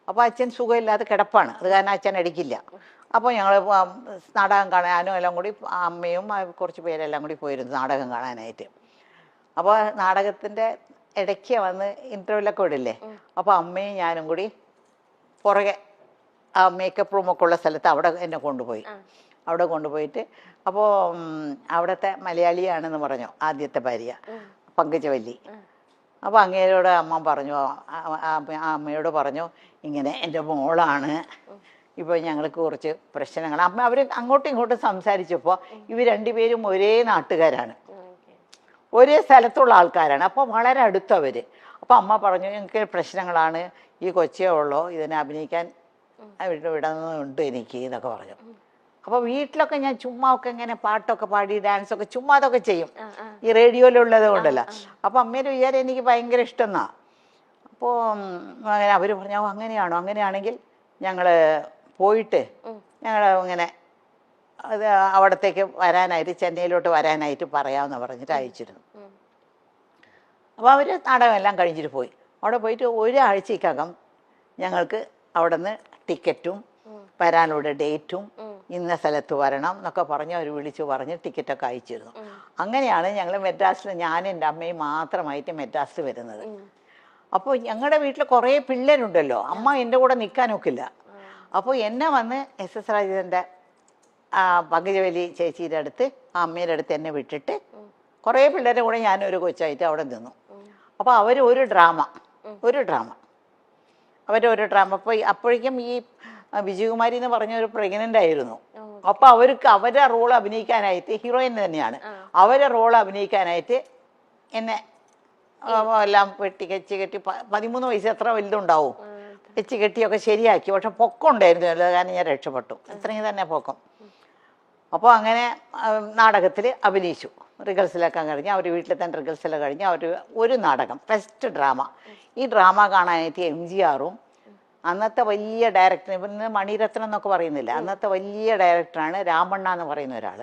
അപ്പോൾ അച്ഛൻ സുഖമില്ലാതെ കിടപ്പാണ്, അത് കാരണം അച്ഛൻ അടിക്കില്ല. അപ്പോൾ ഞങ്ങൾ നാടകം കാണാനും എല്ലാം കൂടി അമ്മയും കുറച്ച് പേരെല്ലാം കൂടി പോയിരുന്നു നാടകം കാണാനായിട്ട്. അപ്പോൾ നാടകത്തിൻ്റെ ഇടയ്ക്ക് വന്ന് ഇൻ്റർവ്യൂലൊക്കെ വിടില്ലേ, അപ്പോൾ അമ്മയും ഞാനും കൂടി പുറകെ ആ മേക്കപ്പ് റൂമൊക്കെ ഉള്ള സ്ഥലത്ത് അവിടെ എന്നെ കൊണ്ടുപോയി. അവിടെ കൊണ്ടുപോയിട്ട് അപ്പോൾ അവിടുത്തെ മലയാളിയാണെന്ന് പറഞ്ഞു ആദ്യത്തെ ഭാര്യ പങ്കജവല്ലി. അപ്പോൾ അങ്ങേരോട് അമ്മ പറഞ്ഞു, അമ്മയോട് പറഞ്ഞു ഇങ്ങനെ എൻ്റെ മോളാണ്, ഇപ്പോൾ ഞങ്ങൾക്ക് കുറച്ച് പ്രശ്നങ്ങൾ. അമ്മ അവർ അങ്ങോട്ടും ഇങ്ങോട്ടും സംസാരിച്ചപ്പോൾ ഇവർ രണ്ടുപേരും ഒരേ നാട്ടുകാരാണ്, ഒരേ സ്ഥലത്തുള്ള ആൾക്കാരാണ്. അപ്പോൾ വളരെ അടുത്തവർ. അപ്പോൾ അമ്മ പറഞ്ഞു ഞങ്ങൾക്ക് പ്രശ്നങ്ങളാണ്, ഈ കൊച്ചേ ഉള്ളോ, ഇതിനെ അഭിനയിക്കാൻ വിടുന്നുണ്ട് എനിക്ക് എന്നൊക്കെ പറഞ്ഞു. അപ്പോൾ വീട്ടിലൊക്കെ ഞാൻ ചുമ്മാ ഒക്കെ ഇങ്ങനെ പാട്ടൊക്കെ പാടി ഡാൻസൊക്കെ ചുമ്മാ അതൊക്കെ ചെയ്യും, ഈ റേഡിയോയിലുള്ളത് കൊണ്ടല്ല. അപ്പോൾ അമ്മേൻ്റെ വിചാരം എനിക്ക് ഭയങ്കര ഇഷ്ടമെന്നാ. അപ്പോൾ അങ്ങനെ അവർ പറഞ്ഞു അങ്ങനെയാണോ, അങ്ങനെയാണെങ്കിൽ ഞങ്ങൾ പോയിട്ട് ഞങ്ങൾ ഇങ്ങനെ അത് അവിടത്തേക്ക് വരാനായിട്ട് ചെന്നൈയിലോട്ട് വരാനായിട്ട് പറയാമെന്ന് പറഞ്ഞിട്ട് അയച്ചിരുന്നു. അപ്പോൾ അവർ നാടകമെല്ലാം കഴിഞ്ഞിട്ട് പോയി. അവിടെ പോയിട്ട് ഒരാഴ്ചക്കകം ഞങ്ങൾക്ക് അവിടെ നിന്ന് ടിക്കറ്റും വരാനുള്ള ഡേറ്റും ഇന്ന സ്ഥലത്ത് വരണം എന്നൊക്കെ പറഞ്ഞ് അവർ വിളിച്ചു പറഞ്ഞ് ടിക്കറ്റൊക്കെ അയച്ചിരുന്നു. അങ്ങനെയാണ് ഞങ്ങൾ മെഡ്രാസിൽ ഞാനും എൻ്റെ അമ്മയും മാത്രമായിട്ട് മെഡ്രാസിൽ വരുന്നത്. അപ്പോൾ ഞങ്ങളുടെ വീട്ടിൽ കുറേ പിള്ളേരുണ്ടല്ലോ, അമ്മ എൻ്റെ കൂടെ നിൽക്കാനൊക്കില്ല. അപ്പോൾ എന്നെ വന്ന് എസ് എസ് രാജേന്ദ്രൻ്റെ പങ്കജവല്ലി ചേച്ചിയുടെ അടുത്ത് അമ്മയുടെ അടുത്ത് എന്നെ വിട്ടിട്ട് കുറേ പിള്ളേരുടെ കൂടെ ഞാനൊരു കൊച്ചായിട്ട് അവിടെ നിന്നു. അപ്പോൾ അവർ ഒരു ഡ്രാമ അവരൊരു ഡ്രാമ. അപ്പോൾ അപ്പോഴേക്കും ഈ വിജയകുമാരി എന്ന് പറഞ്ഞ ഒരു പ്രഗ്നൻ്റ് ആയിരുന്നു. അപ്പോൾ അവർക്ക് അവരുടെ റോൾ അഭിനയിക്കാനായിട്ട്, ഹീറോയിൻ തന്നെയാണ്, അവരുടെ റോൾ അഭിനയിക്കാനായിട്ട് എന്നെ എല്ലാം കെട്ടി 13 വയസ്സ് എത്ര വലുതുണ്ടാവും കെട്ടിയൊക്കെ ശരിയാക്കി. പക്ഷെ പൊക്കം ഉണ്ടായിരുന്നു, കാരണം ഞാൻ രക്ഷപ്പെട്ടു, ഇത്രയും തന്നെ പൊക്കം. അപ്പോൾ അങ്ങനെ നാടകത്തിൽ അഭിനയിച്ചു. റിഹേഴ്സലൊക്കെ കഴിഞ്ഞ് അവർ വീട്ടിൽ തന്നെ റിഹേഴ്സലൊക്കെ കഴിഞ്ഞ് അവർ ഒരു നാടകം ഫസ്റ്റ് ഡ്രാമ. ഈ ഡ്രാമ കാണാനായിട്ട് MGRും അന്നത്തെ വലിയ ഡയറക്ടർ, ഇന്ന് മണിരത്നം എന്നൊക്കെ പറയുന്നില്ല, അന്നത്തെ വലിയ ഡയറക്ടറാണ് രാമണ്ണ എന്ന് പറയുന്ന ഒരാൾ,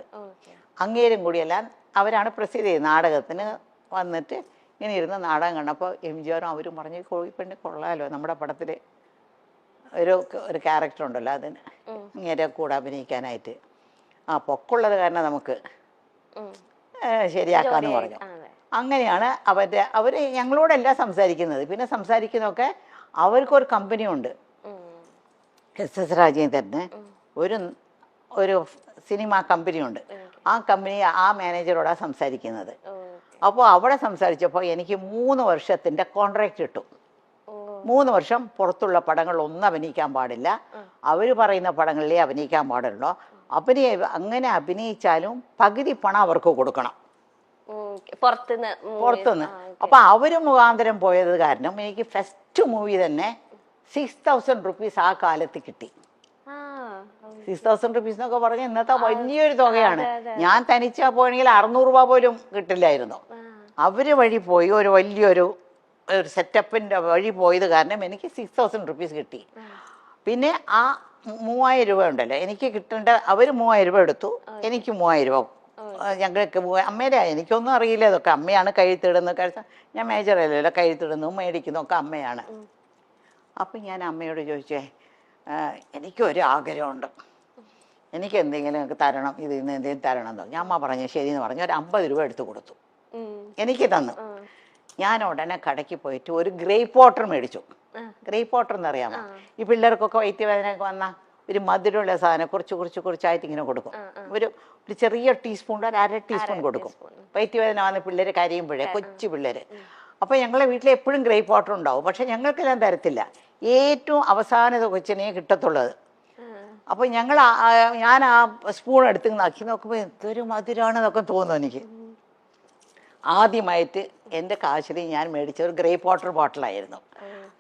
അങ്ങേരും കൂടിയെല്ലാം അവരാണ് പ്രസിദ്ധി നാടകത്തിന് വന്നിട്ട് ഇങ്ങനെ ഇരുന്ന് നാടകം കണ്ടപ്പോൾ MGRും അവരും പറഞ്ഞു കോഴിപ്പെണ്ണി കൊള്ളാമല്ലോ, നമ്മുടെ പടത്തിൽ ഒരു ക്യാരക്ടർ ഉണ്ടല്ലോ അതിന് ഇങ്ങനെ കൂടെ അഭിനയിക്കാനായിട്ട്, പൊക്കമുള്ളത് കാരണം നമുക്ക് ശരിയാക്കാന്ന് പറഞ്ഞു. അങ്ങനെയാണ് അവർ ഞങ്ങളോടെല്ലാം സംസാരിക്കുന്നത്. പിന്നെ സംസാരിക്കുന്നതൊക്കെ അവർക്കൊരു കമ്പനിയുണ്ട്, എസ് രാജേന്ദ്രന് ഒരു സിനിമ കമ്പനിയുണ്ട്. ആ കമ്പനി ആ മാനേജറോടാണ് സംസാരിക്കുന്നത്. അപ്പോൾ അവിടെ സംസാരിച്ചപ്പോൾ എനിക്ക് 3 വർഷത്തിൻ്റെ കോൺട്രാക്റ്റ് കിട്ടും. 3 വർഷം പുറത്തുള്ള പടങ്ങളിലൊന്നും അഭിനയിക്കാൻ പാടില്ല, അവർ പറയുന്ന പടങ്ങളിലേ അഭിനയിക്കാൻ പാടുള്ളൂ. അങ്ങനെ അഭിനയിച്ചാലും പകുതി പണം അവർക്ക് കൊടുക്കണം പുറത്തുനിന്ന്. അപ്പൊ അവര് മുഖാന്തരം പോയത് കാരണം എനിക്ക് ഫസ്റ്റ് മൂവി തന്നെ 6000 റുപ്പീസ് ആ കാലത്ത് കിട്ടി. 6000 റുപ്പീസ് എന്നൊക്കെ പറഞ്ഞ ഇന്നത്തെ വലിയൊരു തുകയാണ്. ഞാൻ തനിച്ചാ പോയെങ്കിൽ 600 രൂപ പോലും കിട്ടില്ലായിരുന്നു. അവര് വഴി പോയി ഒരു വലിയൊരു സെറ്റപ്പിന്റെ വഴി പോയത് കാരണം എനിക്ക് 6000 റുപ്പീസ് കിട്ടി. പിന്നെ ആ 3000 രൂപ ഉണ്ടല്ലോ എനിക്ക് കിട്ടേണ്ട, അവർ 3000 രൂപ എടുത്തു, എനിക്ക് 3000 രൂപ. ഞങ്ങൾക്ക് അമ്മയുടെ, എനിക്കൊന്നും അറിയില്ല ഇതൊക്കെ, അമ്മയാണ് കഴുത്തിടുന്നത്. ഞാൻ മേജറല്ലല്ലോ, കഴുത്തിടുന്നു മേടിക്കുന്നു ഒക്കെ അമ്മയാണ്. അപ്പം ഞാൻ അമ്മയോട് ചോദിച്ചേ എനിക്കൊരു ആഗ്രഹമുണ്ട്, എനിക്ക് എന്തെങ്കിലും തരണം, ഇതിൽ നിന്ന് എന്തെങ്കിലും തരണം എന്ന് പറഞ്ഞു. അമ്മ പറഞ്ഞു ശരിയെന്ന് പറഞ്ഞു, ഒരു 50 രൂപ എടുത്തു കൊടുത്തു, എനിക്ക് തന്നു. ഞാൻ ഉടനെ കടയ്ക്ക് പോയിട്ട് ഒരു ഗ്രേപ്പ് വാട്ടർ മേടിച്ചു. ഗ്രേപ്പ് വാട്ടർ എന്നറിയാമോ, ഈ പിള്ളേർക്കൊക്കെ വയറ്റുവേദനയൊക്കെ വന്നാൽ ഒരു മധുരമുള്ള സാധനം കുറച്ചായിട്ട് ഇങ്ങനെ കൊടുക്കും. ഒരു ചെറിയ ടീസ്പൂൺ, ഒരു 1/2 ടീസ്പൂൺ കൊടുക്കും. വയറ്റുവേദന വന്ന് പിള്ളേർ കരയുമ്പോഴേ, കൊച്ചു പിള്ളേർ. അപ്പോൾ ഞങ്ങളുടെ വീട്ടിൽ എപ്പോഴും ഗ്രേപ്പ് വാട്ടർ ഉണ്ടാവും, പക്ഷെ ഞങ്ങൾക്കെല്ലാം തരത്തില്ല, ഏറ്റവും അവസാനത്തെ കൊച്ചിനെ കിട്ടത്തുള്ളത്. അപ്പോൾ ഞാൻ ആ സ്പൂൺ എടുത്ത് നക്കി നോക്കുമ്പോൾ എന്തൊരു മധുരമാണെന്നൊക്കെ തോന്നുന്നു എനിക്ക്. ആദ്യമായിട്ട് എൻ്റെ കാശിൽ ഞാൻ മേടിച്ച ഒരു ഗ്രേപ്പ് വാട്ടർ ബോട്ടിലായിരുന്നു.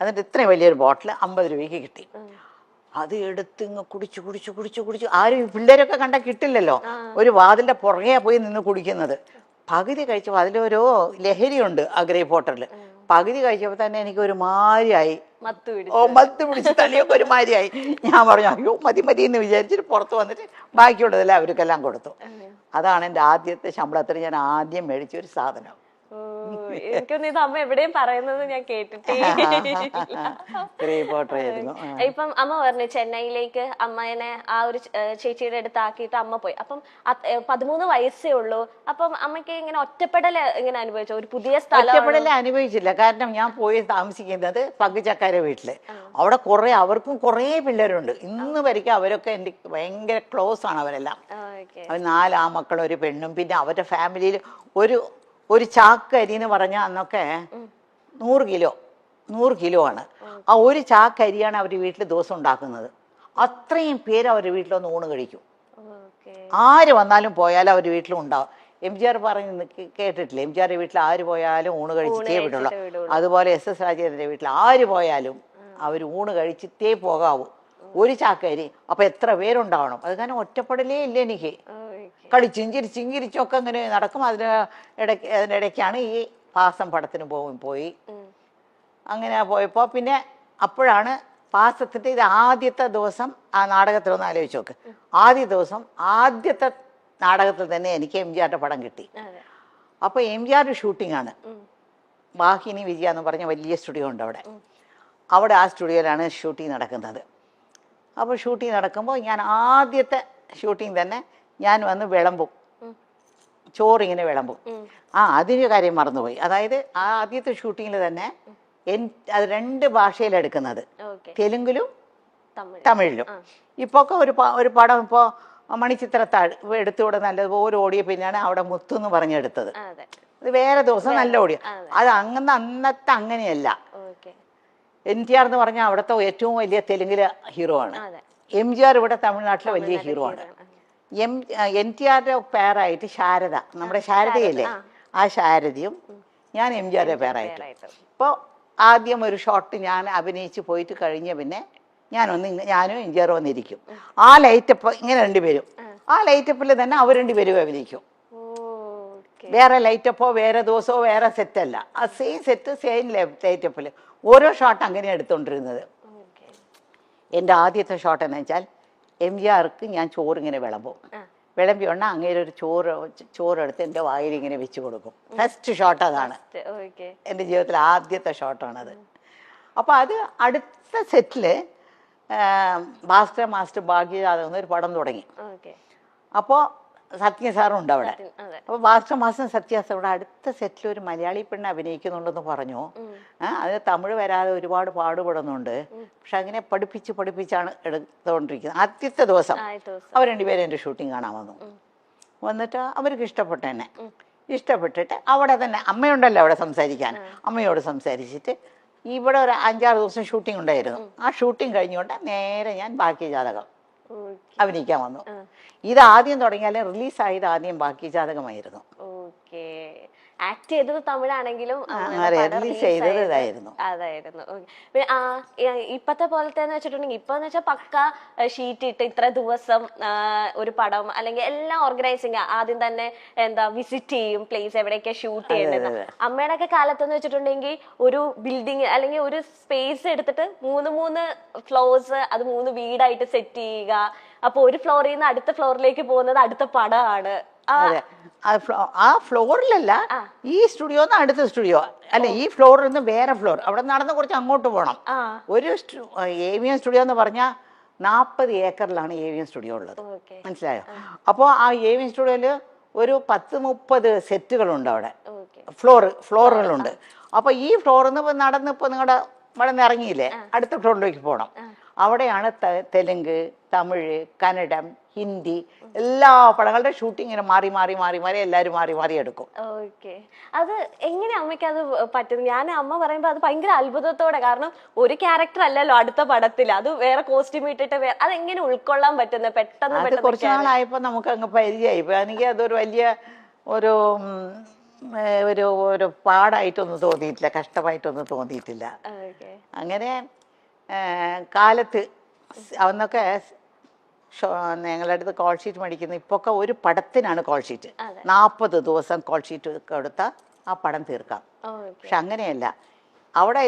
എന്നിട്ട് ഇത്രയും വലിയൊരു ബോട്ടിൽ 50 രൂപയ്ക്ക് കിട്ടി. അത് എടുത്ത് ഇങ്ങ് കുടിച്ചു. ആരും പിള്ളേരൊക്കെ കണ്ടാൽ കിട്ടില്ലല്ലോ, ഒരു വാതിലിൻ്റെ പുറകെ പോയി നിന്ന് കുടിക്കുന്നത്. പകുതി കഴിച്ചപ്പോൾ അതിലൊരു ലഹരിയുണ്ട് ആ ഗ്രേപ്പ് വാട്ടറിൽ. പകുതി കഴിച്ചപ്പോൾ തന്നെ എനിക്ക് ഒരു മാരിയായി, മത്ത് പിടിച്ച് തലയൊക്കെ ഒരു മാരിയായി. ഞാൻ പറഞ്ഞു അയ്യോ മതി എന്ന് വിചാരിച്ചിട്ട് പുറത്ത് വന്നിട്ട് ബാക്കിയുള്ളതെല്ലാം അവർക്കെല്ലാം കൊടുത്തു. അതാണ് എൻ്റെ ആദ്യത്തെ ശമ്പളത്തിൽ ഞാൻ ആദ്യം മേടിച്ചൊരു സാധനം. എനിക്കൊന്നും ഇത് അമ്മ എവിടെയും പറയുന്നത് ഞാൻ കേട്ടിട്ടേ ഇപ്പം അമ്മ പറഞ്ഞു ചെന്നൈയിലേക്ക് അമ്മേനെ ആ ഒരു ചേച്ചിയുടെ അടുത്ത് ആക്കിയിട്ട് അമ്മ പോയി. അപ്പം 13 വയസ്സേ ഉള്ളൂ. അപ്പം അമ്മയ്ക്ക് ഇങ്ങനെ ഒറ്റപ്പെടൽ ഇങ്ങനെ അനുഭവിച്ചു? ഒരു പുതിയ സ്ഥലം ഒറ്റപ്പെടൽ അനുഭവിച്ചില്ല. കാരണം ഞാൻ പോയി താമസിക്കുന്നത് പങ്കുചക്കാരെ വീട്ടില്. അവിടെ അവർക്കും കുറേ പിള്ളേരുണ്ട്. ഇന്ന് വരെയ്ക്കും അവരൊക്കെ എൻ്റെ ഭയങ്കര ക്ലോസ് ആണ് അവരെല്ലാം. അവർ 4 ആമക്കളും ഒരു പെണ്ണും. പിന്നെ അവരുടെ ഫാമിലിയിൽ ഒരു ചാക്ക് അരി എന്ന് പറഞ്ഞാൽ അന്നൊക്കെ 100 കിലോ ആണ്. ആ ഒരു ചാക്ക് അരിയാണ് അവർ വീട്ടിൽ ദിവസം ഉണ്ടാക്കുന്നത്. അത്രയും പേര് അവരുടെ വീട്ടിലൊന്ന് ഊണ് കഴിക്കും. ആര് വന്നാലും പോയാലും അവർ വീട്ടിലും ഉണ്ടാവും. MGR പറഞ്ഞ് കേട്ടിട്ടില്ല? MGR വീട്ടിൽ ആര് പോയാലും ഊണ് കഴിച്ചിട്ടേ വിടുള്ളൂ. അതുപോലെ SS രാജേന്ദ്രൻ്റെ വീട്ടിൽ ആര് പോയാലും അവർ ഊണ് കഴിച്ചിട്ടേ പോകാവൂ. ഒരു ചാക്കരി. അപ്പൊ എത്ര പേരുണ്ടാവണം? അത് കാരണം ഒറ്റപ്പെടലേ ഇല്ല എനിക്ക്. കളിച്ചും ചിരിച്ചും ഒക്കെ അങ്ങനെ നടക്കും. അതിനിടയ്ക്കാണ് ഈ പാസം പടത്തിന് പോയി. അങ്ങനെ പോയപ്പോ പിന്നെ അപ്പോഴാണ് പാസത്തിന്റെ ഇത് ആദ്യത്തെ ദിവസം ആ നാടകത്തിലൊന്ന് ആലോചിച്ച് നോക്ക്. ആദ്യത്തെ നാടകത്തിൽ തന്നെ എനിക്ക് MGRന്റെ പടം കിട്ടി. അപ്പൊ MGR ഷൂട്ടിംഗ് ആണ്. വാഹിനി വിജയ എന്ന് പറഞ്ഞ വലിയ സ്റ്റുഡിയോ ഉണ്ട് അവിടെ ആ സ്റ്റുഡിയോയിലാണ് ഷൂട്ടിംഗ് നടക്കുന്നത്. അപ്പോൾ ഷൂട്ടിംഗ് നടക്കുമ്പോൾ ഞാൻ ആദ്യത്തെ ഷൂട്ടിംഗ് തന്നെ ഞാൻ വന്ന് വിളമ്പും, ചോറിങ്ങനെ വിളമ്പും. അതിന് കാര്യം മറന്നുപോയി. അതായത് ആ ആദ്യത്തെ ഷൂട്ടിങ്ങിൽ തന്നെ അത് 2 ഭാഷയിലെടുക്കുന്നത്, തെലുങ്കിലും തമിഴിലും. ഇപ്പോൾ ഒക്കെ ഒരു പടം ഇപ്പോൾ മണിച്ചിത്രത്താഴ് എടുത്തുകൂടെ നല്ലതുപോലെ ഓടിയ പിന്നെയാണ് അവിടെ മുത്തു എന്ന് പറഞ്ഞെടുത്തത്. അത് വേറെ ദിവസം നല്ല ഓടിയ. അത് അന്നത്തെ അങ്ങനെയല്ല. NTR എന്ന് പറഞ്ഞാൽ അവിടുത്തെ ഏറ്റവും വലിയ തെലുങ്കിലെ ഹീറോ ആണ്. MGR ഇവിടെ തമിഴ്നാട്ടിലെ വലിയ ഹീറോ ആണ്. NTRന്റെ പേരായിട്ട് ശാരദ, നമ്മുടെ ശാരദയില്ലേ, ആ ശാരദയും ഞാൻ MGRന്റെ പേരായിട്ട്. ഇപ്പോൾ ആദ്യം ഒരു ഷോട്ട് ഞാൻ അഭിനയിച്ച് പോയിട്ട് കഴിഞ്ഞ പിന്നെ ഞാനും MGR വന്നിരിക്കും. ആ ലൈറ്റപ്പ് ഇങ്ങനെ 2 പേരും ആ ലൈറ്റപ്പിൽ തന്നെ അവർ 2 പേരും അഭിനയിക്കും. വേറെ ലൈറ്റപ്പോ വേറെ ദിവസമോ വേറെ സെറ്റല്ല. ആ സെയിം സെറ്റ് സെയിം ലൈറ്റപ്പിൽ ഓരോ ഷോട്ട് അങ്ങനെയാണ് എടുത്തുകൊണ്ടിരുന്നത്. എൻ്റെ ആദ്യത്തെ ഷോട്ട് എന്ന് വെച്ചാൽ MGRക്ക് ഞാൻ ചോറിങ്ങനെ വിളമ്പിയോണ്ട് അങ്ങേരെ ഒരു ചോറെടുത്ത് എൻ്റെ വായിൽ ഇങ്ങനെ വെച്ച് കൊടുക്കും. ഫസ്റ്റ് ഷോട്ട് അതാണ്. എൻ്റെ ജീവിതത്തിലെ ആദ്യത്തെ ഷോട്ടാണത്. അപ്പോൾ അത് അടുത്ത സെറ്റിൽ ഭാസ്കര മാസ്റ്റർ ഭാഗ്യജാതകം എന്നൊരു പടം തുടങ്ങി. അപ്പോൾ സത്യ സാറും ഉണ്ട് അവിടെ. അപ്പോൾ ഭാസ്കര മാസ്റ്റർ സത്യ സാർ ഇവിടെ അടുത്ത സെറ്റിൽ ഒരു മലയാളി പെണ്ണ് അഭിനയിക്കുന്നുണ്ടെന്ന് പറഞ്ഞു. അതിന് തമിഴ് വരാതെ ഒരുപാട് പാടുപെടുന്നുണ്ട്. പക്ഷെ അങ്ങനെ പഠിപ്പിച്ചാണ് എടുത്തുകൊണ്ടിരിക്കുന്നത്. ആദ്യത്തെ ദിവസം അവർ 2 പേരും എൻ്റെ ഷൂട്ടിങ് കാണാൻ വന്നിട്ട് അവർക്ക് ഇഷ്ടപ്പെട്ടിട്ട് അവിടെ തന്നെ അമ്മയുണ്ടല്ലോ അവിടെ സംസാരിക്കാൻ, അമ്മയോട് സംസാരിച്ചിട്ട് ഇവിടെ ഒരു 5-6 ദിവസം ഷൂട്ടിംഗ് ഉണ്ടായിരുന്നു. ആ ഷൂട്ടിംഗ് കഴിഞ്ഞുകൊണ്ട് നേരെ ഞാൻ ബാക്കി ജാതകം അഭിനയിക്കാൻ വന്നു. ഇത് ആദ്യം തുടങ്ങിയാലും റിലീസായത് ആദ്യം ബാക്കി ജാതകമായിരുന്നു. ആക്ട് ചെയ്തത് തമിഴാണെങ്കിലും ഇതായിരുന്നു. അതായിരുന്നു. ഇപ്പത്തെ പോലത്തെ വെച്ചിട്ടുണ്ടെങ്കിൽ ഇപ്പൊന്ന് വെച്ചാൽ പക്ക ഷീറ്റ് ഇട്ട് ഇത്ര ദിവസം ഒരു പടം അല്ലെങ്കിൽ എല്ലാം ഓർഗനൈസിങ് ആദ്യം തന്നെ വിസിറ്റ് ചെയ്യും പ്ലേസ് എവിടെയൊക്കെ ഷൂട്ട് ചെയ്യേണ്ടത്. അമ്മയുടെ ഒക്കെ കാലത്തെന്ന് വെച്ചിട്ടുണ്ടെങ്കിൽ ഒരു ബിൽഡിങ് അല്ലെങ്കിൽ ഒരു സ്പേസ് എടുത്തിട്ട് 3 ഫ്ലോർസ് അത് 3 വീടായിട്ട് സെറ്റ് ചെയ്യുക. അപ്പൊ ഒരു ഫ്ലോറിൽ നിന്ന് അടുത്ത ഫ്ലോറിലേക്ക് പോകുന്നത് അടുത്ത പടമാണ്. ആ ഫ്ലോറിലല്ല, ഈ സ്റ്റുഡിയോ അടുത്ത സ്റ്റുഡിയോ അല്ലെ, ഈ ഫ്ലോറിൽ നിന്ന് വേറെ ഫ്ലോർ, അവിടെ നടന്ന് കുറച്ച് അങ്ങോട്ട് പോകണം. ഒരു AVM സ്റ്റുഡിയോ എന്ന് പറഞ്ഞാൽ 40 ഏക്കറിലാണ് AVM സ്റ്റുഡിയോ ഉള്ളത്. മനസ്സിലായോ? അപ്പോൾ ആ AVM സ്റ്റുഡിയോയില് ഒരു 10-30 സെറ്റുകളുണ്ട് അവിടെ, ഫ്ലോറുകളുണ്ട്. അപ്പൊ ഈ ഫ്ലോറിൽ നിന്ന് നടന്ന് ഇപ്പൊ നിങ്ങളുടെ ഇവിടെ നിന്ന് ഇറങ്ങിയില്ലേ, അടുത്ത ഫ്ലോറിലേക്ക് പോകണം. അവിടെയാണ് തെലുങ്ക്, തമിഴ്, കന്നഡം, ഹിന്ദി എല്ലാ പടങ്ങളുടെ ഷൂട്ടിങ്ങിന് മാറി എല്ലാവരും മാറി എടുക്കും. അത് എങ്ങനെ അമ്മയ്ക്ക് അത് പറ്റും? ഞാൻ അമ്മ പറയുമ്പോ അത് ഭയങ്കര അത്ഭുതത്തോടെ, കാരണം ഒരു ക്യാരക്ടർ അല്ലല്ലോ അടുത്ത പടത്തിൽ, അത് വേറെ കോസ്റ്റ്യൂം ഇട്ടിട്ട് അതെങ്ങനെ ഉൾക്കൊള്ളാൻ പറ്റുന്നത് പെട്ടെന്ന്? കുറച്ച് നാളായപ്പോ നമുക്ക് അങ്ങ് പരിചയമായി. എനിക്ക് അതൊരു വലിയ ഒരു പാടായിട്ടൊന്നും തോന്നിയിട്ടില്ല, കഷ്ടമായിട്ടൊന്നും തോന്നിയിട്ടില്ല. അങ്ങനെ കാലത്ത് അന്നൊക്കെ ഞങ്ങളുടെ അടുത്ത് കോൾ ഷീറ്റ് മേടിക്കുന്നു. ഇപ്പൊക്കെ ഒരു പടത്തിനാണ് കോൾ ഷീറ്റ്. 40 ദിവസം കോൾ ഷീറ്റ് കൊടുത്താൽ ആ പടം തീർക്കാം. പക്ഷെ അങ്ങനെയല്ല, അവിടെ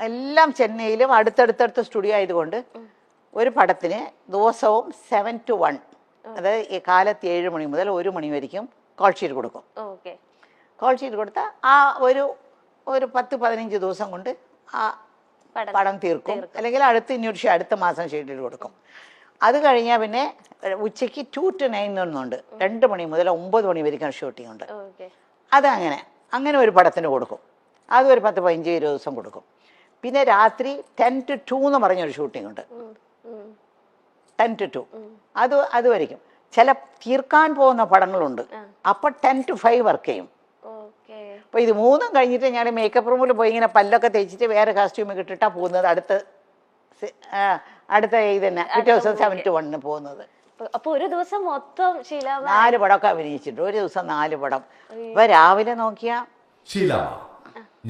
എല്ലാം ചെന്നൈയിലും അടുത്തടുത്തടുത്ത സ്റ്റുഡിയോ ആയതുകൊണ്ട് ഒരു പടത്തിന് ദിവസവും 7 to 1, അതായത് കാലത്ത് 7 മണി മുതൽ 1 മണി വരെയും കോൾ ഷീറ്റ് കൊടുക്കും. കോൾ ഷീറ്റ് കൊടുത്താൽ ആ ഒരു 10-15 ദിവസം കൊണ്ട് ആ പടം തീർക്കും. അല്ലെങ്കിൽ അടുത്ത മാസം ഷെഡ്യൂൾ കൊടുക്കും. അത് കഴിഞ്ഞാൽ പിന്നെ ഉച്ചയ്ക്ക് 2 to 9 ഒന്നുണ്ട്, 2 മണി മുതൽ 9 മണി വരെയും ഷൂട്ടിംഗ് ഉണ്ട്. അങ്ങനെ ഒരു പടത്തിന് കൊടുക്കും. അത് ഒരു 10-15-20 ദിവസം കൊടുക്കും. പിന്നെ രാത്രി 10 to 2 എന്ന് പറഞ്ഞൊരു ഷൂട്ടിംഗ് ഉണ്ട്, 10 to 2. അത് വരയ്ക്കും. ചില തീർക്കാൻ പോകുന്ന പടങ്ങളുണ്ട്, അപ്പം 10 to 5 വർക്ക് ചെയ്യും. അപ്പോൾ ഇത് 3 കഴിഞ്ഞിട്ട് ഞാൻ മേക്കപ്പ് റൂമിൽ പോയി ഇങ്ങനെ പല്ലൊക്കെ തേച്ചിട്ട് വേറെ കാസ്റ്റ്യൂമൊക്കെ ഇട്ടിട്ടാണ് പോകുന്നത്. അടുത്ത ഇത് തന്നെ പിറ്റേ ദിവസം 7 to 1 പോകുന്നത്. അപ്പൊ ഒരു ദിവസം മൊത്തം 4 പടമൊക്കെ അഭിനയിച്ചിട്ടുണ്ട്. ഒരു ദിവസം 4 പടം. ഇപ്പൊ രാവിലെ നോക്കിയാ ഷീലാമ്മ,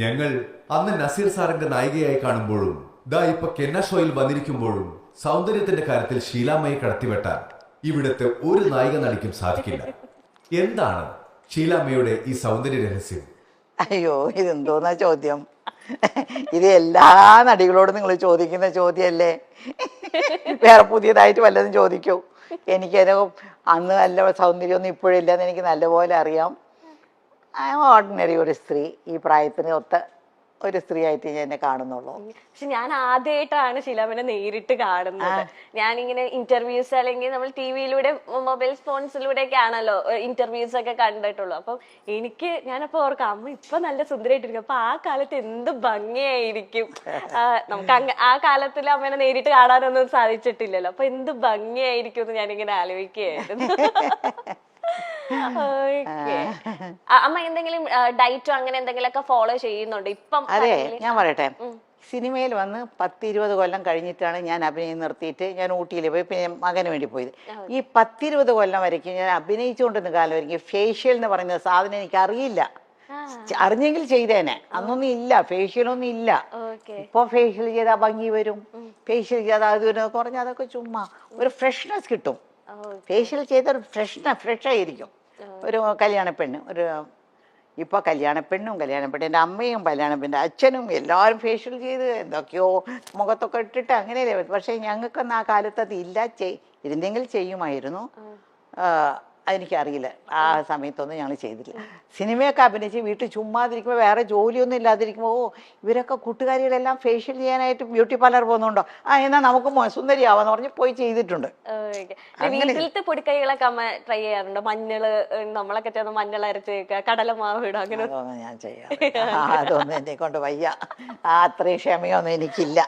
ഞങ്ങൾ അന്ന് നസീർ സാറിന്റെ നായികയായി കാണുമ്പോഴും ഇപ്പൊ കെന്ന ഷോയിൽ വന്നിരിക്കുമ്പോഴും സൗന്ദര്യത്തിന്റെ കാര്യത്തിൽ ഷീലാമ്മയെ കടത്തിവെട്ടാൻ ഇവിടുത്തെ ഒരു നായിക നടിക്കും സാധിക്കില്ല. എന്താണ് ഷീലാമ്മയുടെ ഈ സൗന്ദര്യ രഹസ്യം? അയ്യോ, ഇതെന്തോന്നാ ചോദ്യം? ഇത് എല്ലാ നടികളോടും നിങ്ങൾ ചോദിക്കുന്ന ചോദ്യമല്ലേ? വേറെ പുതിയതായിട്ട് വല്ലതും ചോദിക്കൂ. എനിക്കത് അന്ന് നല്ല സൗന്ദര്യമൊന്നും ഇപ്പോഴില്ലെന്ന് എനിക്ക് നല്ലപോലെ അറിയാം. ഓർഡിനറി ഒരു സ്ത്രീ, ഈ പ്രായത്തിന് ഒത്ത ഒരു സ്ത്രീ ആയിട്ട് ഞാൻ എന്നെ കാണുന്നുള്ളൂ. പക്ഷെ ഞാൻ ആദ്യമായിട്ടാണ് ഷീലാമ്മനെ നേരിട്ട് കാണുന്നത്. ഞാനിങ്ങനെ ഇന്റർവ്യൂസ് അല്ലെങ്കിൽ നമ്മൾ ടിവിയിലൂടെ മൊബൈൽ ഫോൺസിലൂടെ ഒക്കെ ആണല്ലോ ഇന്റർവ്യൂസ് ഒക്കെ കണ്ടിട്ടുള്ളൂ. അപ്പം ഞാനപ്പോ ഓർക്കാം, അമ്മ ഇപ്പൊ നല്ല സുന്ദരമായിട്ടിരിക്കും. അപ്പൊ ആ കാലത്ത് എന്ത് ഭംഗിയായിരിക്കും. നമുക്ക് ആ കാലത്തിൽ അമ്മേനെ നേരിട്ട് കാണാനൊന്നും സാധിച്ചിട്ടില്ലല്ലോ. അപ്പൊ എന്ത് ഭംഗിയായിരിക്കും എന്ന് ഞാനിങ്ങനെ ആലോചിക്കുകയായിരുന്നു. അമ്മ എന്തെങ്കിലും ഡയറ്റോ അങ്ങനെ എന്തെങ്കിലുമൊക്കെ ഫോളോ ചെയ്യുന്നുണ്ട് ഇപ്പം? അതെ, ഞാൻ പറയട്ടെ, സിനിമയിൽ വന്ന് 10-20 കൊല്ലം കഴിഞ്ഞിട്ടാണ് ഞാൻ അഭിനയം നിർത്തിയിട്ട് ഞാൻ ഊട്ടിയിൽ പോയി പിന്നെ മകന് വേണ്ടി പോയത്. ഈ 10-20 കൊല്ലം വരയ്ക്കും ഞാൻ അഭിനയിച്ചുകൊണ്ടിരുന്ന കാലം വരയ്ക്കും ഫേഷ്യൽ എന്ന് പറയുന്ന സാധനം എനിക്ക് അറിയില്ല. അറിഞ്ഞെങ്കിൽ ചെയ്തേനെ. അന്നൊന്നും ഇല്ല, ഫേഷ്യലൊന്നും ഇല്ല. ഇപ്പൊ ഫേഷ്യൽ ചെയ്താൽ ഭംഗി വരും, ഫേഷ്യൽ ചെയ്താൽ അത് വരും പറഞ്ഞാൽ അതൊക്കെ ചുമ്മാ. ഒരു ഫ്രഷ്നെസ് കിട്ടും. ഫേഷ്യൽ ചെയ്ത ഒരു ഫ്രഷ് ആയിരിക്കും. ഒരു കല്യാണപ്പെണ്ണ്, ഇപ്പോൾ കല്യാണപ്പെണ്ണിൻ്റെ അമ്മയും കല്യാണപ്പെണ്ണിൻ്റെ അച്ഛനും എല്ലാവരും ഫേഷ്യൽ ചെയ്ത് എന്തൊക്കെയോ മുഖത്തൊക്കെ ഇട്ടിട്ട് അങ്ങനെയല്ലേ. പക്ഷേ ഞങ്ങൾക്കൊന്നും ആ കാലത്ത് അത് ഇല്ല. ഇരുന്നെങ്കിൽ ചെയ്യുമായിരുന്നു. അതെനിക്കറിയില്ല. ആ സമയത്തൊന്നും ഞങ്ങൾ ചെയ്തില്ല. സിനിമയൊക്കെ അഭിനയിച്ച് വീട്ടിൽ ചുമ്മാതിരിക്കുമ്പോൾ വേറെ ജോലിയൊന്നും ഇല്ലാതിരിക്കുമ്പോൾ ഇവരൊക്കെ കൂട്ടുകാരികളെല്ലാം ഫേഷ്യൽ ചെയ്യാനായിട്ട് ബ്യൂട്ടി പാർലർ പോകുന്നുണ്ടോ, എന്നാൽ നമുക്ക് സുന്ദരിയാവാന്ന് പറഞ്ഞ് പോയി ചെയ്തിട്ടുണ്ട്. വീട്ടിലത്തെ പൊടിക്കൈകളൊക്കെ അമ്മ ട്രൈ ചെയ്യാറുണ്ടോ? മഞ്ഞള്, നമ്മളൊക്കെ ചേർന്ന് മഞ്ഞൾ അരച്ച് കടലമാവ് ഇടും, അങ്ങനെ അതൊന്നും ഞാൻ ചെയ്യാം. അതൊന്നും എന്നെ കൊണ്ട് വയ്യ. അത്രയും ക്ഷമയൊന്നും എനിക്കില്ല.